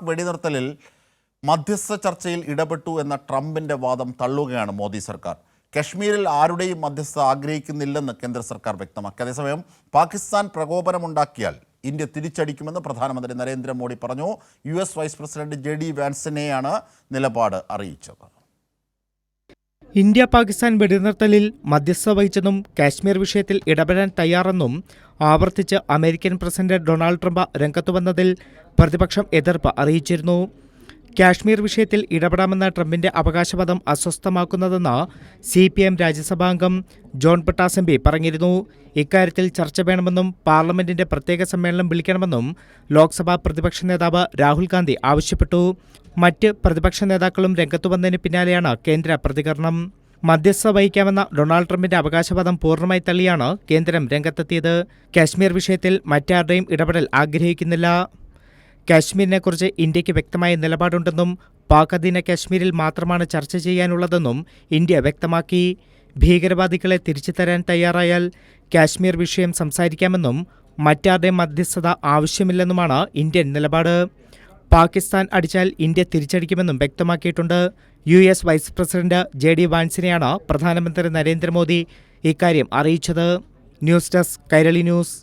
വെടിനിർത്തലിൽ മധ്യസ്ഥ ചർച്ചയിൽ ഇടപെട്ടു എന്ന ട്രംപിന്റെ വാദം തള്ളുകയാണ് മോദി സർക്കാർ. കശ്മീരിൽ ആരുടെയും മധ്യസ്ഥത ആഗ്രഹിക്കുന്നില്ലെന്ന് കേന്ദ്ര സർക്കാർ വ്യക്തമാക്കി. അതേസമയം പാകിസ്ഥാൻ പ്രകോപനമുണ്ടാക്കിയാൽ ഇന്ത്യ തിരിച്ചടിക്കുമെന്ന് പ്രധാനമന്ത്രി നരേന്ദ്രമോദി പറഞ്ഞു. US വൈസ് പ്രസിഡന്റ് JD വാൻസിനെയാണ് നിലപാട് അറിയിച്ചത്. ഇന്ത്യ പാകിസ്ഥാൻ വെടിനിർത്തലിൽ മധ്യസ്ഥത വഹിച്ചെന്നും കാശ്മീർ വിഷയത്തിൽ ഇടപെടാൻ തയ്യാറെന്നും ആവർത്തിച്ച് അമേരിക്കൻ പ്രസിഡന്റ് ഡൊണാൾഡ് ട്രംപ് രംഗത്തുവന്നതിൽ പ്രതിപക്ഷം എതിർപ്പ് അറിയിച്ചിരുന്നു. കാശ്മീർ വിഷയത്തിൽ ഇടപെടാമെന്ന ട്രംപിന്റെ അവകാശവാദം അസ്വസ്ഥമാക്കുന്നതെന്ന് CPM രാജ്യസഭാംഗം ജോൺ ബ്രിട്ടാസ് MP പറഞ്ഞിരുന്നു. ഇക്കാര്യത്തിൽ ചർച്ച വേണമെന്നും പാർലമെന്റിന്റെ പ്രത്യേക സമ്മേളനം വിളിക്കണമെന്നും ലോക്സഭാ പ്രതിപക്ഷ നേതാവ് രാഹുൽ ഗാന്ധി ആവശ്യപ്പെട്ടു. മറ്റ് പ്രതിപക്ഷ നേതാക്കളും രംഗത്തുവന്നതിന് പിന്നാലെയാണ് കേന്ദ്ര പ്രതികരണം. മധ്യസ്ഥത വഹിക്കാമെന്ന ഡൊണാൾഡ് ട്രംപിന്റെ അവകാശവാദം പൂർണ്ണമായി തള്ളിയാണ് കേന്ദ്രം രംഗത്തെത്തിയത്. കാശ്മീർ വിഷയത്തിൽ മറ്റാരുടെയും ഇടപെടൽ ആഗ്രഹിക്കുന്നില്ല. കാശ്മീരിനെക്കുറിച്ച് ഇന്ത്യക്ക് വ്യക്തമായ നിലപാടുണ്ടെന്നും പാക് അധീന കാശ്മീരിൽ മാത്രമാണ് ചർച്ച ചെയ്യാനുള്ളതെന്നും ഇന്ത്യ വ്യക്തമാക്കി. ഭീകരവാദികളെ തിരിച്ചു തരാൻ തയ്യാറായാൽ കാശ്മീർ വിഷയം സംസാരിക്കാമെന്നും മറ്റാരുടെയും മധ്യസ്ഥത ആവശ്യമില്ലെന്നുമാണ് ഇന്ത്യൻ നിലപാട്. പാകിസ്ഥാൻ അടിച്ചാൽ ഇന്ത്യ തിരിച്ചടിക്കുമെന്നും വ്യക്തമാക്കിയിട്ടുണ്ട്. US വൈസ് പ്രസിഡന്റ് JD വാൻസിനെയാണ് പ്രധാനമന്ത്രി നരേന്ദ്രമോദി ഇക്കാര്യം അറിയിച്ചത്. News desk Kairali news.